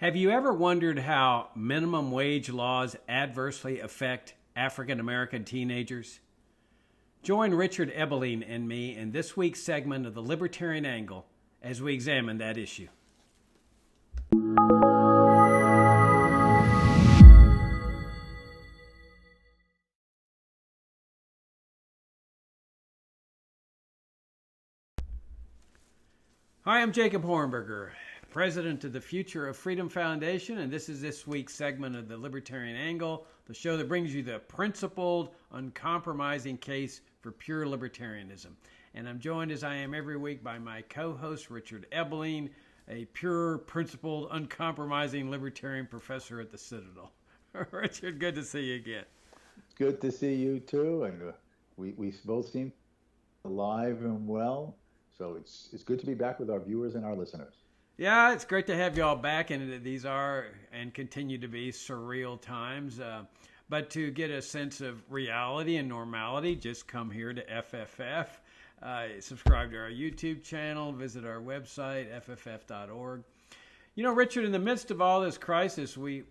Have you ever wondered how minimum wage laws adversely affect African American teenagers? Join Richard Ebeling and me in this week's segment of the Libertarian Angle as we examine that issue. Hi, I'm Jacob Hornberger, president of the Future of Freedom Foundation, and this is this week's segment of the Libertarian Angle, the show that brings you the principled, uncompromising case for pure libertarianism. And I'm joined, as I am every week, by my co-host, Richard Ebeling, a pure, principled, uncompromising libertarian professor at the Citadel. Richard, good to see you again. Good to see you too, and we both seem alive and well. So it's good to be back with our viewers and our listeners. Yeah, it's great to have you all back, and these are and continue to be surreal times. But to get a sense of reality and normality, just come here to FFF. Subscribe to our YouTube channel, visit our website, fff.org. You know, Richard, in the midst of all this crisis, we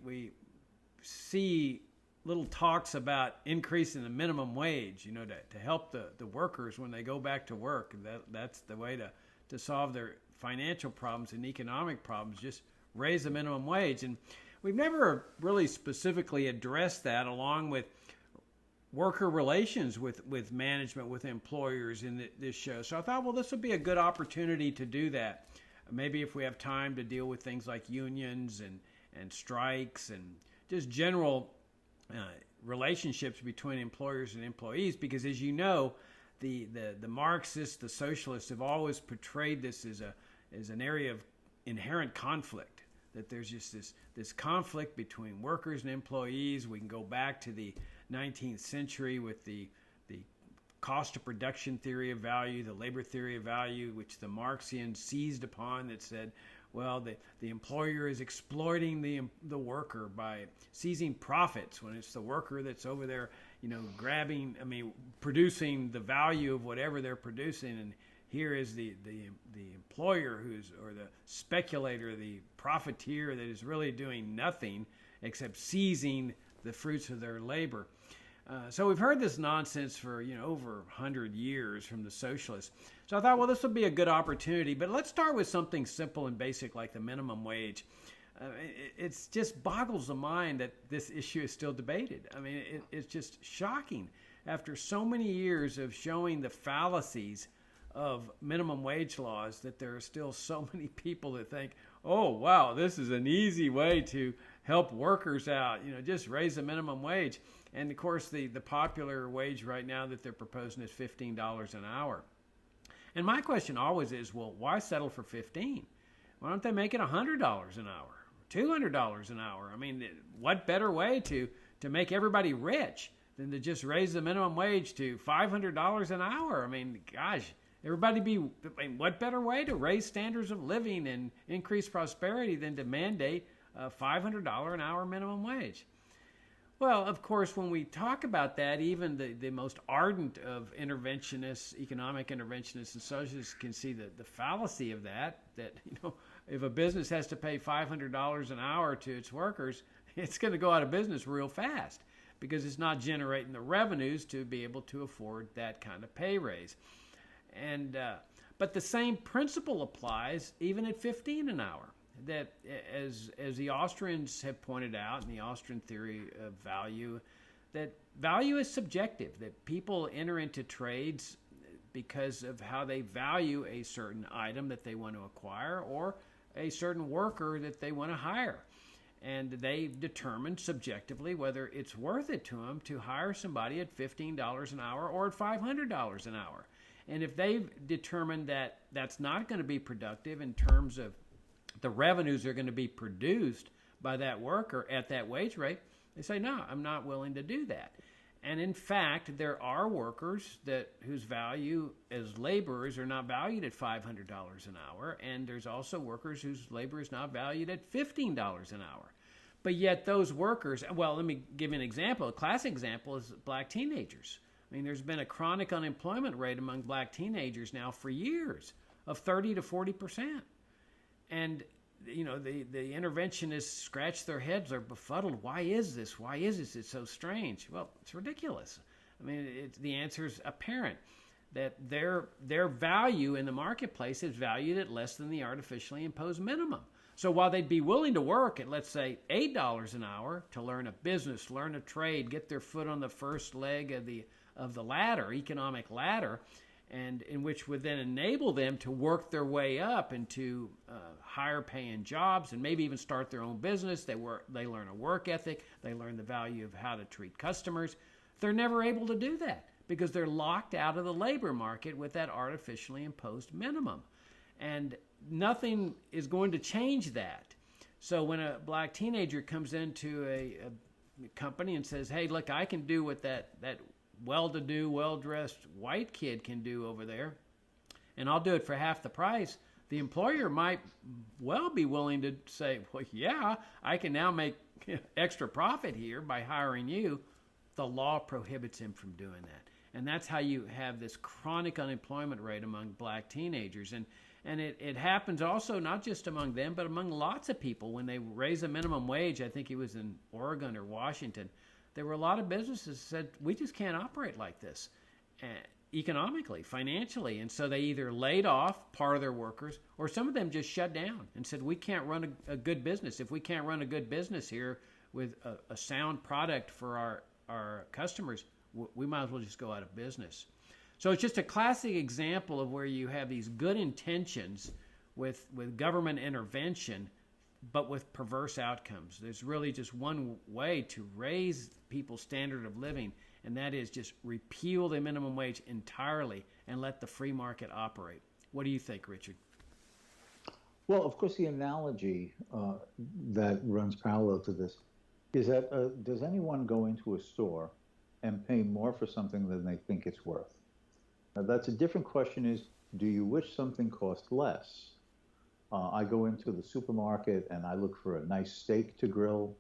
see little talks about increasing the minimum wage, you know, to help the workers when they go back to work. That's the way to solve their financial problems and economic problems, just raise the minimum wage. And we've never really specifically addressed that along with worker relations with management, with employers in this show. So I thought, well, this would be a good opportunity to do that. Maybe if we have time to deal with things like unions and strikes and just general relationships between employers and employees, because as you know, the Marxists, the socialists have always portrayed this as an area of inherent conflict, that there's just this conflict between workers and employees. We can go back to the 19th century with the cost of production theory of value, the labor theory of value, which the Marxians seized upon, that said, well, the employer is exploiting the worker by seizing profits when it's the worker that's over there, you know, producing the value of whatever they're producing. And here is the employer or the speculator, the profiteer that is really doing nothing except seizing the fruits of their labor. So we've heard this nonsense for over 100 years from the socialists. So I thought, well, this would be a good opportunity. But let's start with something simple and basic like the minimum wage. It just boggles the mind that this issue is still debated. I mean, it's just shocking. After so many years of showing the fallacies of minimum wage laws, that there are still so many people that think, oh, wow, this is an easy way to help workers out, just raise the minimum wage. And of course, the popular wage right now that they're proposing is $15 an hour. And my question always is, well, why settle for 15? Why don't they make it $100 an hour, $200 an hour? I mean, what better way to make everybody rich than to just raise the minimum wage to $500 an hour? I mean, gosh, what better way to raise standards of living and increase prosperity than to mandate a $500 an hour minimum wage? Well, of course, when we talk about that, even the most ardent of interventionists, economic interventionists and socialists can see the fallacy of that if a business has to pay $500 an hour to its workers, it's going to go out of business real fast because it's not generating the revenues to be able to afford that kind of pay raise. But the same principle applies even at 15 an hour. That as the Austrians have pointed out in the Austrian theory of value, that value is subjective, that people enter into trades because of how they value a certain item that they want to acquire or a certain worker that they want to hire. And they determine subjectively whether it's worth it to them to hire somebody at $15 an hour or at $500 an hour. And if they've determined that that's not going to be productive in terms of the revenues are going to be produced by that worker at that wage rate, they say, no, I'm not willing to do that. And in fact, there are workers whose value as laborers are not valued at $500 an hour, and there's also workers whose labor is not valued at $15 an hour. But yet those workers, well, let me give you an example. A classic example is black teenagers. I mean, there's been a chronic unemployment rate among black teenagers now for years of 30 to 40%. And the interventionists scratch their heads, they're befuddled. Why is this? Why is this? It's so strange. Well, it's ridiculous. I mean, the answer is apparent, that their value in the marketplace is valued at less than the artificially imposed minimum. So while they'd be willing to work at, let's say, $8 an hour to learn a business, learn a trade, get their foot on the first leg of the ladder, economic ladder, and in which would then enable them to work their way up into higher paying jobs and maybe even start their own business. They learn a work ethic. They learn the value of how to treat customers. They're never able to do that because they're locked out of the labor market with that artificially imposed minimum. And nothing is going to change that. So when a black teenager comes into a company and says, hey, look, I can do what that well-to-do, well-dressed white kid can do over there, and I'll do it for half the price, the employer might well be willing to say, well, yeah, I can now make extra profit here by hiring you. The law prohibits him from doing that. And that's how you have this chronic unemployment rate among black teenagers. And it happens also not just among them, but among lots of people. When they raise the minimum wage, I think it was in Oregon or Washington, there were a lot of businesses that said, we just can't operate like this economically, financially. And so they either laid off part of their workers, or some of them just shut down and said, we can't run a good business. If we can't run a good business here with a sound product for our customers, we might as well just go out of business. So it's just a classic example of where you have these good intentions with government intervention, but with perverse outcomes. There's really just one way to raise people's standard of living, and that is just repeal the minimum wage entirely and let the free market operate. What do you think, Richard? Well, of course, the analogy that runs parallel to this is that does anyone go into a store and pay more for something than they think it's worth? Now, that's a different question is, do you wish something cost less? I go into the supermarket and I look for a nice steak to grill,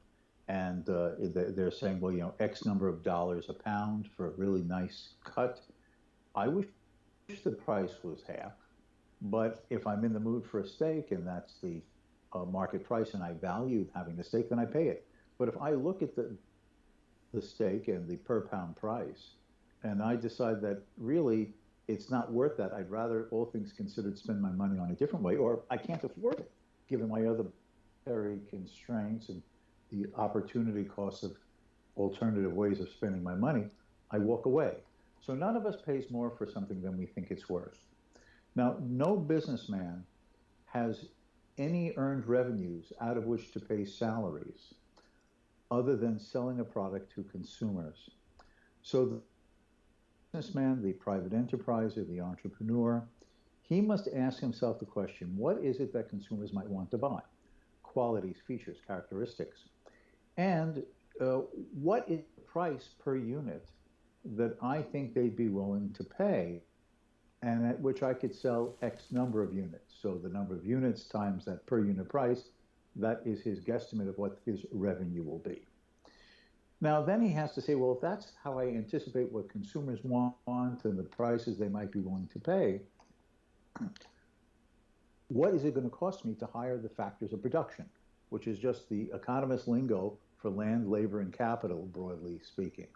and they're saying, well, X number of dollars a pound for a really nice cut. I wish the price was half, but if I'm in the mood for a steak and that's the market price and I value having the steak, then I pay it. But if I look at the steak and the per pound price, and I decide that really it's not worth that, I'd rather, all things considered, spend my money on a different way, or I can't afford it, given my other very constraints and the opportunity costs of alternative ways of spending my money, I walk away. So none of us pays more for something than we think it's worth. Now, no businessman has any earned revenues out of which to pay salaries other than selling a product to consumers. So the businessman, the private enterpriser, the entrepreneur, he must ask himself the question, what is it that consumers might want to buy? Qualities, features, characteristics. And what is the price per unit that I think they'd be willing to pay, and at which I could sell X number of units? So the number of units times that per unit price, that is his guesstimate of what his revenue will be. Now, then he has to say, well, if that's how I anticipate what consumers want and the prices they might be willing to pay, what is it going to cost me to hire the factors of production, which is just the economist lingo for land, labor, and capital, broadly speaking.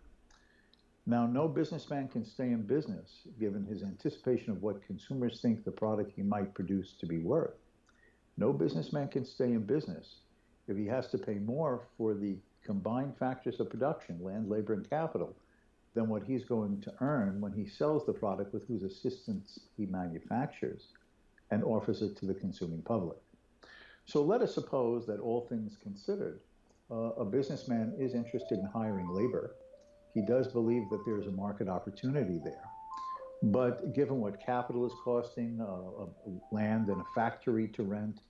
Now, no businessman can stay in business given his anticipation of what consumers think the product he might produce to be worth. No businessman can stay in business if he has to pay more for the combined factors of production, land, labor, and capital, than what he's going to earn when he sells the product with whose assistance he manufactures and offers it to the consuming public. So let us suppose that, all things considered, a businessman is interested in hiring labor. He does believe that there's a market opportunity there. But given what capital is costing, land and a factory to rent,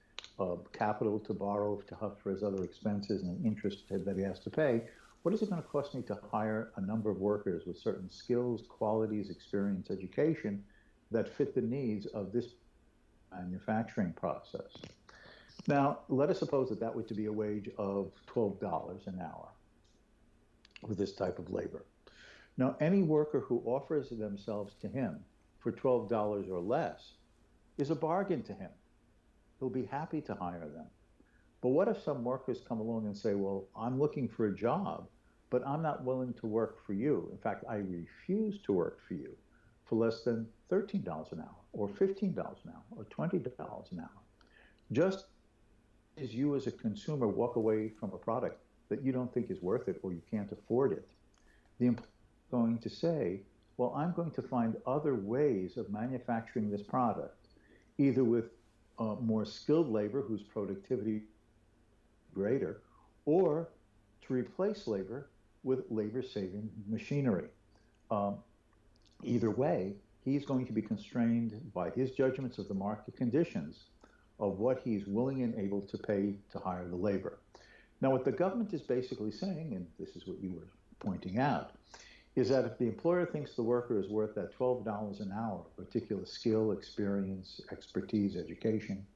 capital to borrow for his other expenses and interest that he has to pay, what is it going to cost me to hire a number of workers with certain skills, qualities, experience, education that fit the needs of this manufacturing process? Now, let us suppose that that were to be a wage of $12 an hour with this type of labor. Now, any worker who offers themselves to him for $12 or less is a bargain to him. He'll be happy to hire them. But what if some workers come along and say, well, I'm looking for a job, but I'm not willing to work for you. In fact, I refuse to work for you for less than $13 an hour or $15 an hour or $20 an hour. Just as you as a consumer walk away from a product that you don't think is worth it or you can't afford it, the employer is going to say, well, I'm going to find other ways of manufacturing this product, either with more skilled labor whose productivity is greater, or to replace labor with labor-saving machinery. Either way, he's going to be constrained by his judgments of the market conditions of what he's willing and able to pay to hire the labor. Now, what the government is basically saying, and this is what you were pointing out, is that if the employer thinks the worker is worth that $12 an hour, particular skill, experience, expertise, education,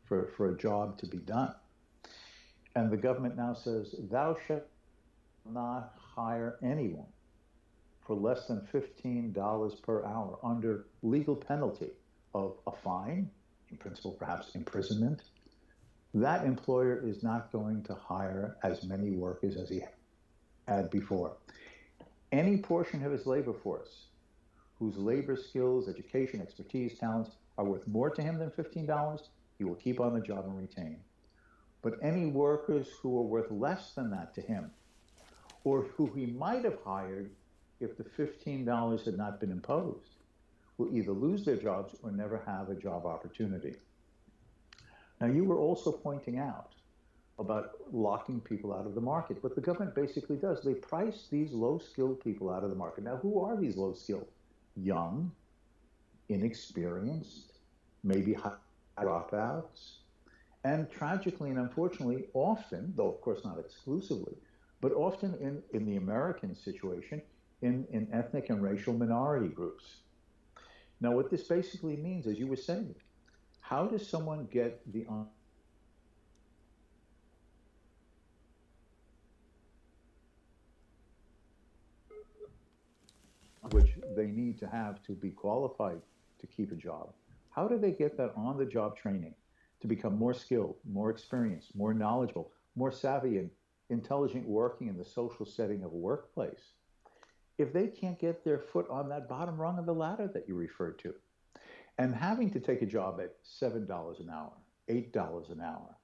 for a job to be done, and the government now says, thou shalt not hire anyone for less than $15 per hour under legal penalty of a fine, in principle perhaps imprisonment, that employer is not going to hire as many workers as he had before. Any portion of his labor force whose labor skills, education, expertise, talents are worth more to him than $15, he will keep on the job and retain. But any workers who are worth less than that to him, or who he might have hired if the $15 had not been imposed, will either lose their jobs or never have a job opportunity. Now, you were also pointing out about locking people out of the market. What the government basically does, they price these low-skilled people out of the market. Now, who are these low-skilled? Young, inexperienced, maybe high dropouts, and tragically and unfortunately, often, though of course not exclusively, but often in the American situation, in ethnic and racial minority groups. Now, what this basically means, as you were saying, how does someone get the which they need to have to be qualified to keep a job? How do they get that on-the-job training to become more skilled, more experienced, more knowledgeable, more savvy and intelligent working in the social setting of a workplace, if they can't get their foot on that bottom rung of the ladder that you referred to? And having to take a job at $7 an hour, $8 an hour,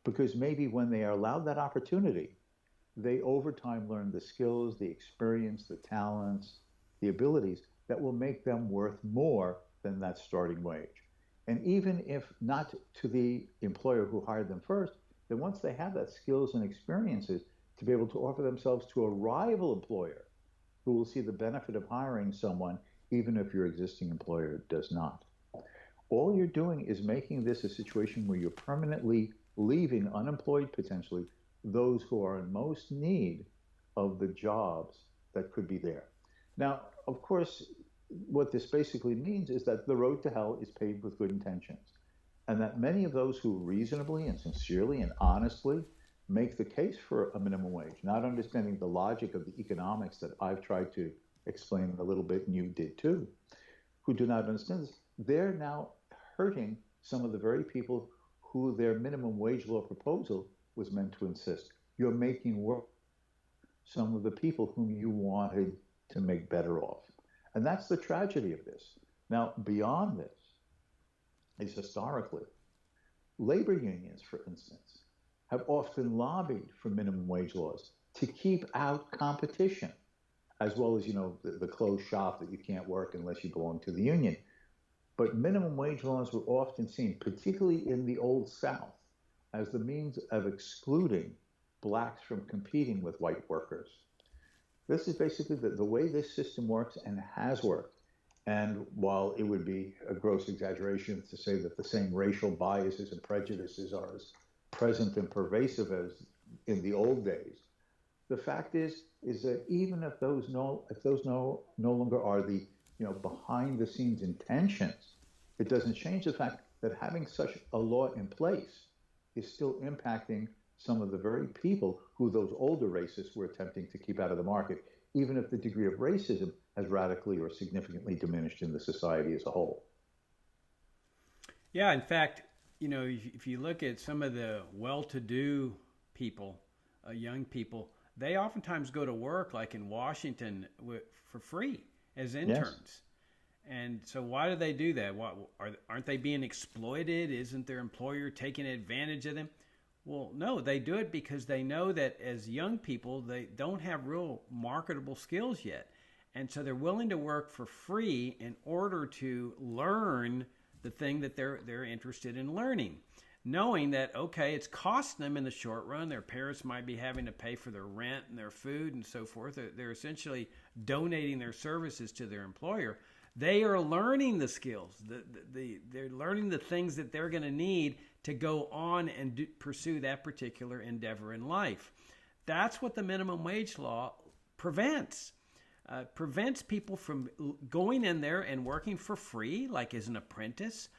because maybe when they are allowed that opportunity, they over time learn the skills, the experience, the talents, the abilities that will make them worth more than that starting wage. And even if not to the employer who hired them first, then once they have that skills and experiences, to be able to offer themselves to a rival employer who will see the benefit of hiring someone, even if your existing employer does not. All you're doing is making this a situation where you're permanently leaving unemployed, potentially, those who are in most need of the jobs that could be there. Now, of course, what this basically means is that the road to hell is paved with good intentions, and that many of those who reasonably and sincerely and honestly make the case for a minimum wage, not understanding the logic of the economics that I've tried to explain a little bit, and you did too, who do not understand this, they're now hurting some of the very people who their minimum wage law proposal was meant to insist. You're making work some of the people whom you wanted to make better off. And that's the tragedy of this. Now, beyond this is historically, labor unions, for instance, have often lobbied for minimum wage laws to keep out competition, as well as, the closed shop that you can't work unless you belong to the union. But minimum wage laws were often seen, particularly in the Old South, as the means of excluding blacks from competing with white workers. This is basically the way this system works and has worked. And while it would be a gross exaggeration to say that the same racial biases and prejudices are as present and pervasive as in the old days, the fact is that even if those no longer are the behind the scenes intentions, it doesn't change the fact that having such a law in place is still impacting some of the very people who those older racists were attempting to keep out of the market, even if the degree of racism has radically or significantly diminished in the society as a whole. Yeah, in fact, if you look at some of the well-to-do people, young people, they oftentimes go to work, like in Washington, for free as interns. Yes. And so why do they do that? Aren't they being exploited? Isn't their employer taking advantage of them? Well, no, they do it because they know that as young people, they don't have real marketable skills yet. And so they're willing to work for free in order to learn the thing that they're interested in learning, knowing that, okay, it's costing them in the short run. Their parents might be having to pay for their rent and their food and so forth. They're essentially donating their services to their employer. They are learning the skills. They're learning the things that they're going to need to go on and pursue that particular endeavor in life. That's what the minimum wage law prevents. Prevents people from going in there and working for free, like as an apprentice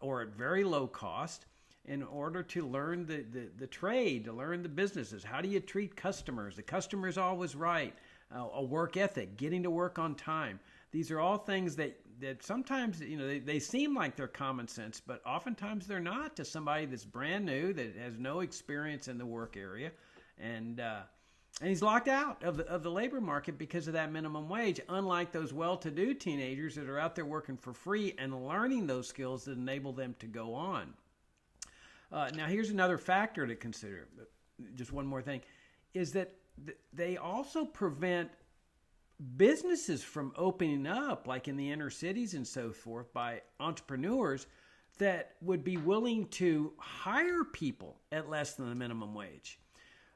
or at very low cost, in order to learn the trade, to learn the businesses. How do you treat customers? The customer's always right. A work ethic, getting to work on time. These are all things that sometimes, they seem like they're common sense, but oftentimes they're not to somebody that's brand new, that has no experience in the work area. And he's locked out of the labor market because of that minimum wage, unlike those well-to-do teenagers that are out there working for free and learning those skills that enable them to go on. Now, here's another factor to consider. Just one more thing, is that they also prevent businesses from opening up, like in the inner cities and so forth, by entrepreneurs that would be willing to hire people at less than the minimum wage.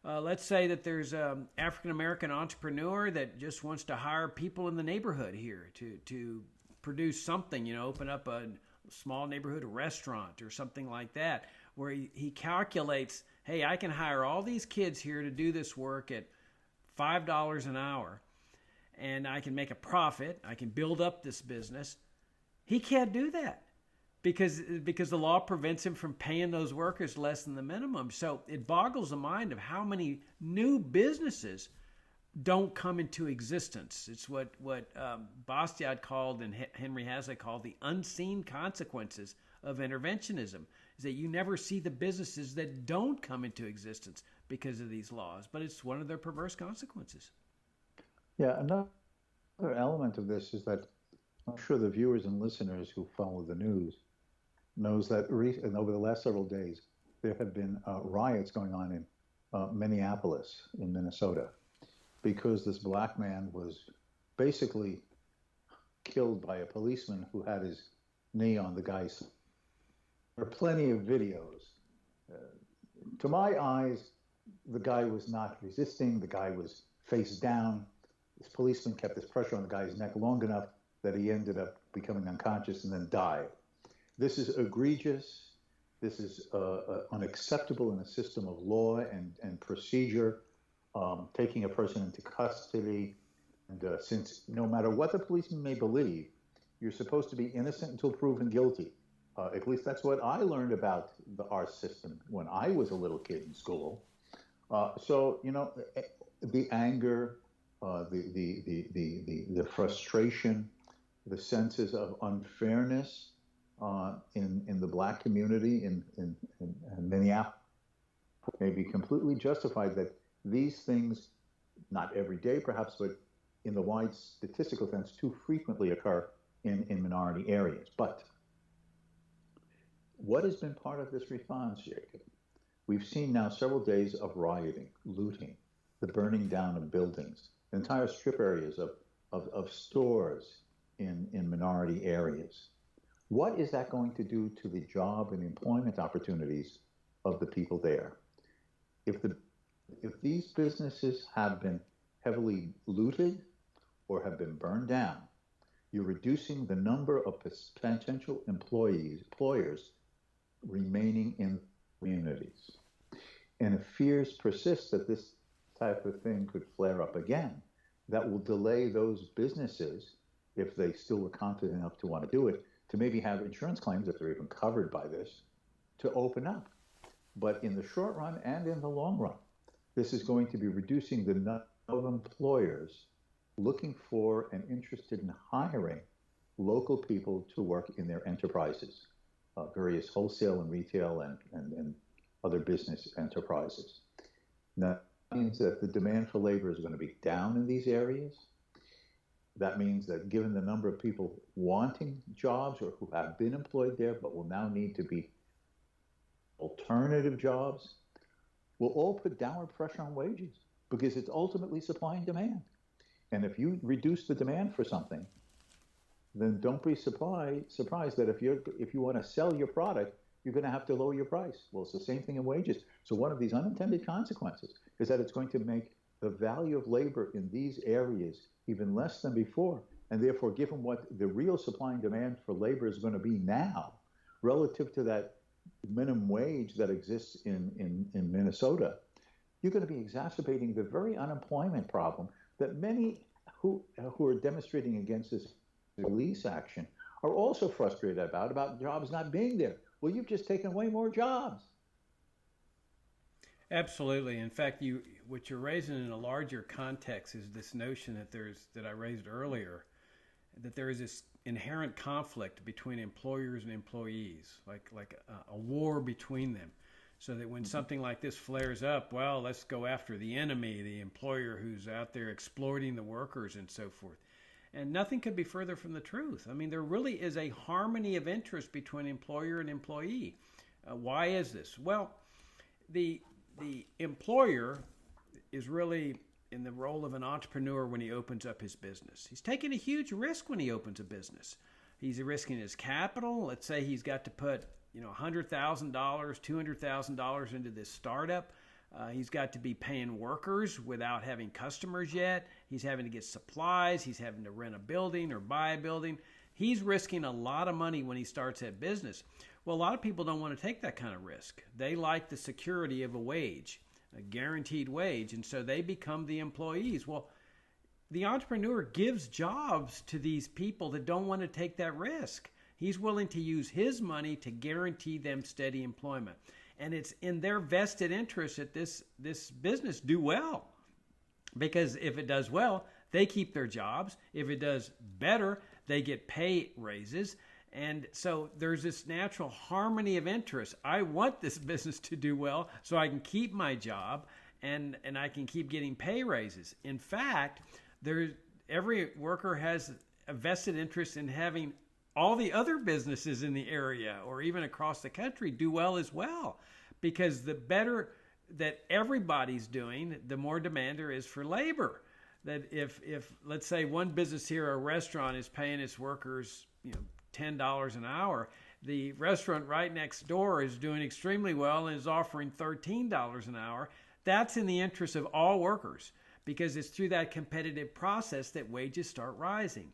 Let's say that there's an African-American entrepreneur that just wants to hire people in the neighborhood here to produce something, open up a small neighborhood restaurant or something like that, where he calculates, hey, I can hire all these kids here to do this work at $5 an hour, and I can make a profit. I can build up this business. He can't do that because the law prevents him from paying those workers less than the minimum. So it boggles the mind of how many new businesses don't come into existence. It's what Bastiat called and Henry Hazlitt called the unseen consequences of interventionism, is that you never see the businesses that don't come into existence because of these laws, but it's one of their perverse consequences. Yeah, another element of this is that I'm sure the viewers and listeners who follow the news knows that over the last several days, there have been riots going on in Minneapolis in Minnesota, because this black man was basically killed by a policeman who had his knee on the guy's. There are plenty of videos. To my eyes, the guy was not resisting. The guy was face down. This policeman kept this pressure on the guy's neck long enough that he ended up becoming unconscious and then died. This is egregious. This is unacceptable in a system of law and procedure. Taking a person into custody, and since no matter what the policeman may believe, you're supposed to be innocent until proven guilty. At least that's what I learned about our system when I was a little kid in school. So the anger, the frustration, the senses of unfairness in the black community in Minneapolis may be completely justified. That these things, not every day perhaps, but in the wide statistical sense, too frequently occur in minority areas. But what has been part of this response, Jacob? We've seen now several days of rioting, looting, the burning down of buildings, entire strip areas of stores in minority areas. What is that going to do to the job and employment opportunities of the people there? If these businesses have been heavily looted or have been burned down, you're reducing the number of potential employers remaining in communities. And if fears persist that this type of thing could flare up again, that will delay those businesses, if they still were confident enough to want to do it, to maybe have insurance claims, if they're even covered by this, to open up. But in the short run and in the long run, this is going to be reducing the number of employers looking for and interested in hiring local people to work in their enterprises. various wholesale and retail and other business enterprises. Now, that means that the demand for labor is going to be down in these areas. That means that given the number of people wanting jobs or who have been employed there but will now need to be alternative jobs, will all put downward pressure on wages because it's ultimately supply and demand. And if you reduce the demand for something, then don't be surprised that if you want to sell your product, you're going to have to lower your price. Well, it's the same thing in wages. So one of these unintended consequences is that it's going to make the value of labor in these areas even less than before. And therefore, given what the real supply and demand for labor is going to be now, relative to that minimum wage that exists in Minnesota, you're going to be exacerbating the very unemployment problem that many who are demonstrating against this police action are also frustrated about jobs not being there. Well, you've just taken away more jobs. Absolutely. In fact, what you're raising in a larger context is this notion that I raised earlier, that there is this inherent conflict between employers and employees, like a war between them, so that when something like this flares up, well, let's go after the enemy, the employer who's out there exploiting the workers and so forth. And nothing could be further from the truth. I mean, there really is a harmony of interest between employer and employee. Why is this? Well, the employer is really in the role of an entrepreneur when he opens up his business. He's taking a huge risk when he opens a business. He's risking his capital. Let's say he's got to put $100,000, $200,000 into this startup. He's got to be paying workers without having customers yet. He's having to get supplies. He's having to rent a building or buy a building. He's risking a lot of money when he starts that business. Well, a lot of people don't want to take that kind of risk. They like the security of a wage, a guaranteed wage, and so they become the employees. Well, the entrepreneur gives jobs to these people that don't want to take that risk. He's willing to use his money to guarantee them steady employment. And it's in their vested interest that this business do well. Because if it does well, they keep their jobs. If it does better, they get pay raises. And so there's this natural harmony of interest. I want this business to do well so I can keep my job and I can keep getting pay raises. In fact, every worker has a vested interest in having all the other businesses in the area or even across the country do well as well. Because the better that everybody's doing, the more demand there is for labor. That if let's say one business here, a restaurant, is paying its workers, $10 an hour, the restaurant right next door is doing extremely well and is offering $13 an hour. That's in the interest of all workers because it's through that competitive process that wages start rising.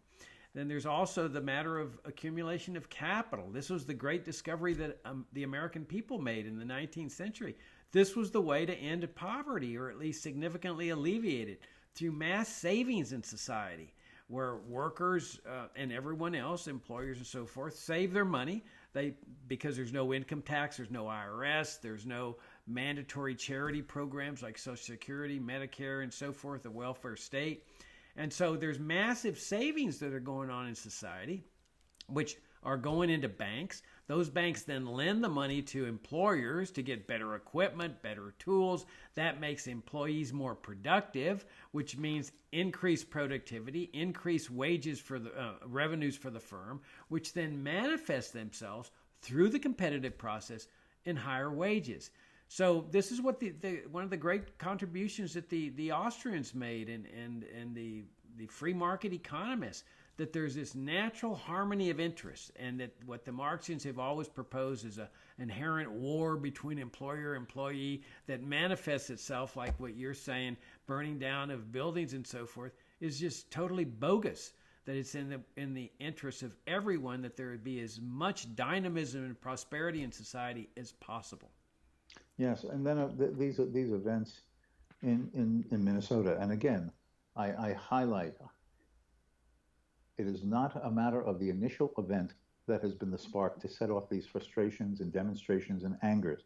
Then there's also the matter of accumulation of capital. This was the great discovery that the American people made in the 19th century. This was the way to end poverty, or at least significantly alleviate it, through mass savings in society, where workers and everyone else, employers and so forth, save their money. Because there's no income tax, there's no IRS, there's no mandatory charity programs like Social Security, Medicare, and so forth, the welfare state. And so there's massive savings that are going on in society, which are going into banks. Those banks then lend the money to employers to get better equipment, better tools. That makes employees more productive, which means increased productivity, increased wages for the revenues for the firm, which then manifest themselves through the competitive process in higher wages. So this is what one of the great contributions that the Austrians made and the free market economists, that there's this natural harmony of interest, and that what the Marxians have always proposed is an inherent war between employer and employee that manifests itself, like what you're saying, burning down of buildings and so forth, is just totally bogus. That it's in the interest of everyone that there would be as much dynamism and prosperity in society as possible. Yes, and then these events in Minnesota, and again, I highlight, it is not a matter of the initial event that has been the spark to set off these frustrations and demonstrations and angers.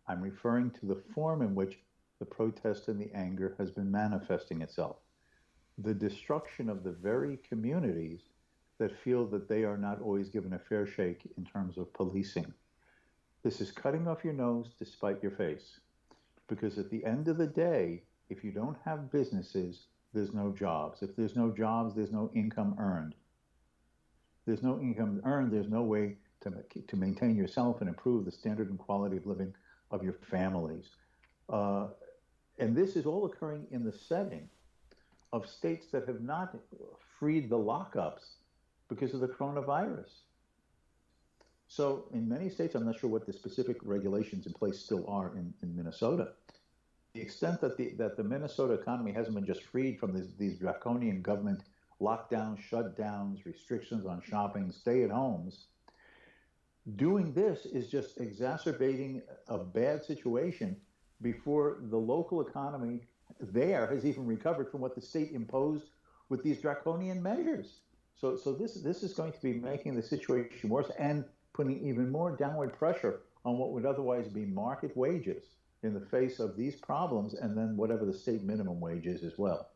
I'm referring to the form in which the protest and the anger has been manifesting itself. The destruction of the very communities that feel that they are not always given a fair shake in terms of policing. This is cutting off your nose to spite your face. Because at the end of the day, if you don't have businesses, there's no jobs. If there's no jobs, there's no income earned. There's no income earned, there's no way to maintain yourself and improve the standard and quality of living of your families. And this is all occurring in the setting of states that have not freed the lockups because of the coronavirus. So in many states, I'm not sure what the specific regulations in place still are in Minnesota. The extent that the Minnesota economy hasn't been just freed from these draconian government lockdowns, shutdowns, restrictions on shopping, stay-at-homes, doing this is just exacerbating a bad situation before the local economy there has even recovered from what the state imposed with these draconian measures. So this is going to be making the situation worse and putting even more downward pressure on what would otherwise be market wages in the face of these problems, and then whatever the state minimum wage is as well.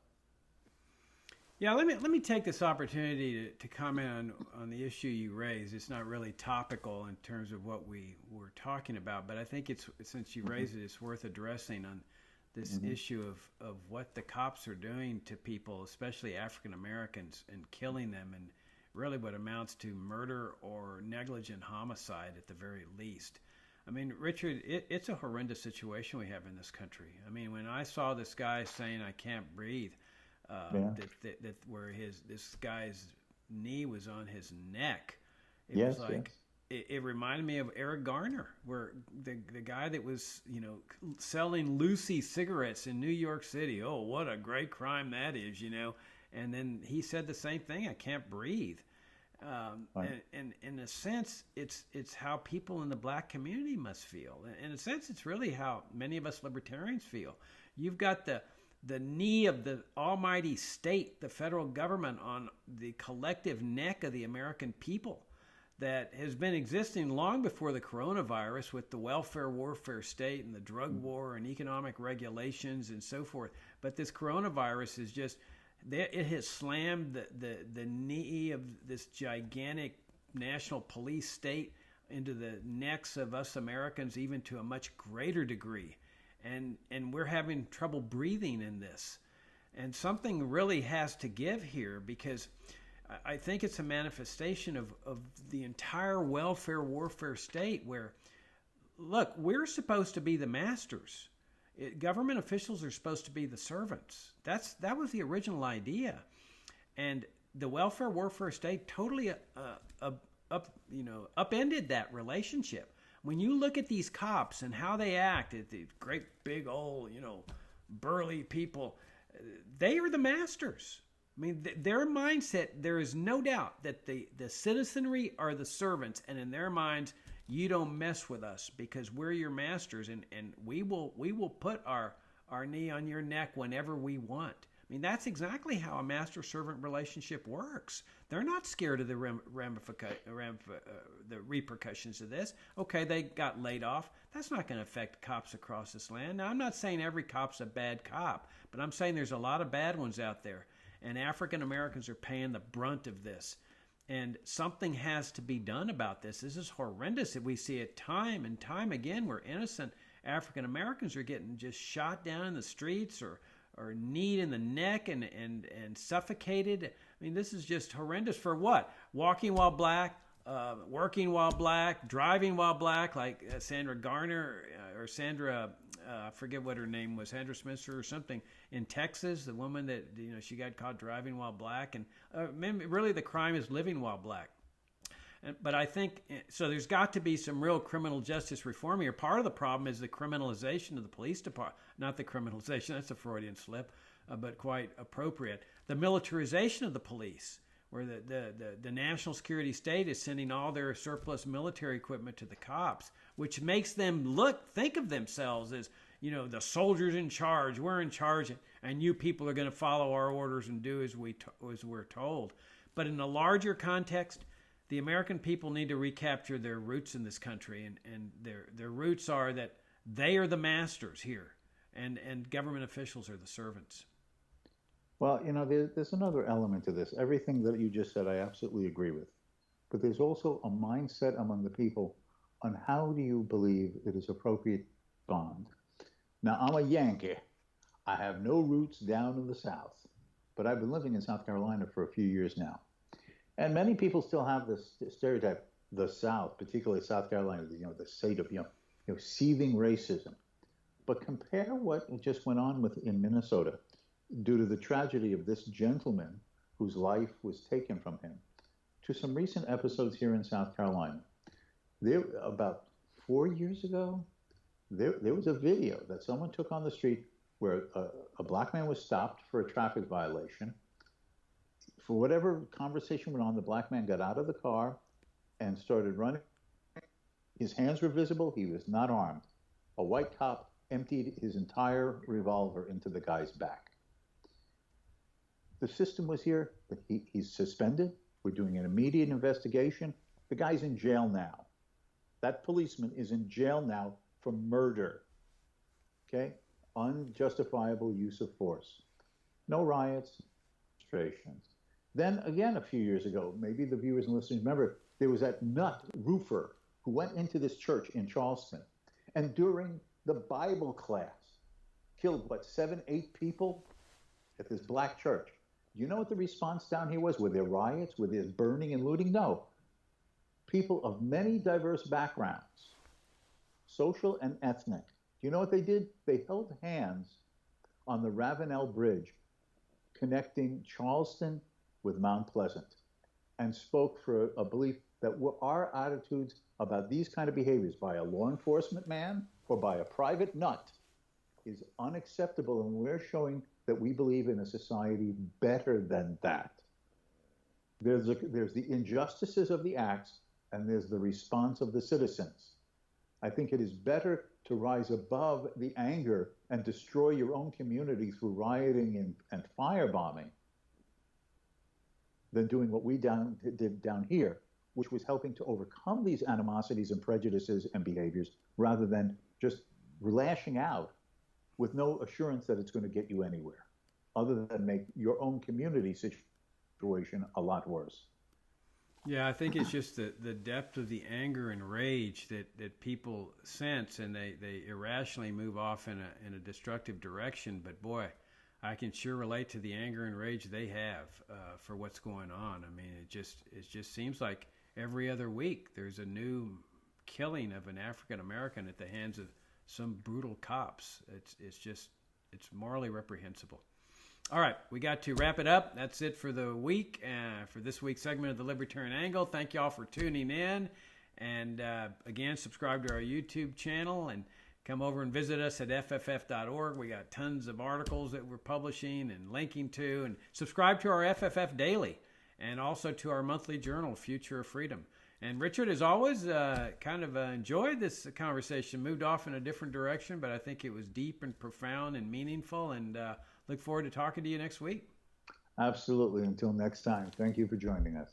Yeah, let me take this opportunity to comment on the issue you raised. It's not really topical in terms of what we were talking about, but I think since you raised it, it's worth addressing on this issue of what the cops are doing to people, especially African Americans, and killing them, and really what amounts to murder or negligent homicide at the very least. I mean, Richard, it's a horrendous situation we have in this country. I mean, when I saw this guy saying, "I can't breathe," that where this guy's knee was on his neck, it was like it reminded me of Eric Garner, where the guy that was selling Lucy cigarettes in New York City. Oh, what a great crime that is, And then he said the same thing. I can't breathe. And in a sense, it's how people in the black community must feel. In a sense, it's really how many of us libertarians feel. You've got the knee of the almighty state, the federal government, on the collective neck of the American people that has been existing long before the coronavirus, with the welfare warfare state and the drug war and economic regulations and so forth. But this coronavirus is just... it has slammed the knee of this gigantic national police state into the necks of us Americans, even to a much greater degree. And we're having trouble breathing in this. And something really has to give here, because I think it's a manifestation of the entire welfare warfare state where, look, we're supposed to be the masters. Government officials are supposed to be the servants. That was the original idea, and the welfare warfare state totally upended that relationship. When you look at these cops and how they act, these great big old burly people, they are the masters. I mean, their mindset. There is no doubt that the citizenry are the servants, and in their minds, you don't mess with us because we're your masters, and we will put our knee on your neck whenever we want. I mean, that's exactly how a master-servant relationship works. They're not scared of the repercussions of this. Okay, they got laid off. That's not going to affect cops across this land. Now, I'm not saying every cop's a bad cop, but I'm saying there's a lot of bad ones out there, and African Americans are paying the brunt of this. And something has to be done about this. This is horrendous. We see it time and time again where innocent African Americans are getting just shot down in the streets or kneed in the neck and suffocated. I mean, this is just horrendous. For what? Walking while black, working while black, driving while black, like Sandra Garner or Sandra, I forget what her name was, Sandra Spencer or something, in Texas, the woman that, she got caught driving while black. And really the crime is living while black. But I think, so there's got to be some real criminal justice reform here. Part of the problem is the criminalization of the police department. Not the criminalization, that's a Freudian slip, but quite appropriate. The militarization of the police, where the national security state is sending all their surplus military equipment to the cops, which makes them think of themselves as, the soldiers in charge. We're in charge, and you people are going to follow our orders and do as we're told. But in a larger context, the American people need to recapture their roots in this country, and their roots are that they are the masters here, and government officials are the servants. Well, there's another element to this. Everything that you just said, I absolutely agree with. But there's also a mindset among the people on how do you believe it is appropriate to bond. Now, I'm a Yankee. I have no roots down in the South, but I've been living in South Carolina for a few years now. And many people still have this stereotype, the South, particularly South Carolina, the state of, seething racism. But compare what just went on in Minnesota due to the tragedy of this gentleman whose life was taken from him to some recent episodes here in South Carolina. There, about 4 years ago, there was a video that someone took on the street where a black man was stopped for a traffic violation. For whatever conversation went on, the black man got out of the car and started running. His hands were visible. He was not armed. A white cop emptied his entire revolver into the guy's back. The system was here. He's suspended. We're doing an immediate investigation. The guy's in jail now. That policeman is in jail now for murder. Okay? Unjustifiable use of force. No riots, demonstrations. Then again, a few years ago, maybe the viewers and listeners remember, there was that nut roofer who went into this church in Charleston and during the Bible class killed, 7, 8 people at this black church. You know what the response down here was? Were there riots? Were there burning and looting? No. People of many diverse backgrounds, social and ethnic. Do you know what they did? They held hands on the Ravenel Bridge connecting Charleston with Mount Pleasant and spoke for a belief that our attitudes about these kind of behaviors by a law enforcement man or by a private nut is unacceptable, and we're showing that we believe in a society better than that. There's the injustices of the acts, and there's the response of the citizens. I think it is better to rise above the anger and destroy your own community through rioting and firebombing than doing what we did down here, which was helping to overcome these animosities and prejudices and behaviors rather than just lashing out with no assurance that it's going to get you anywhere, other than make your own community situation a lot worse. Yeah, I think it's just the depth of the anger and rage that people sense, and they irrationally move off in a destructive direction. But boy, I can sure relate to the anger and rage they have for what's going on. I mean, it just seems like every other week there's a new killing of an African American at the hands of some brutal cops. It's morally reprehensible. All right, we got to wrap it up. That's it for the week, for this week's segment of the Libertarian Angle. Thank you all for tuning in. And again, subscribe to our YouTube channel and come over and visit us at fff.org. We got tons of articles that we're publishing and linking to. And subscribe to our FFF Daily and also to our monthly journal, Future of Freedom. And Richard, as always, enjoyed this conversation. Moved off in a different direction, but I think it was deep and profound and meaningful. And look forward to talking to you next week. Absolutely. Until next time. Thank you for joining us.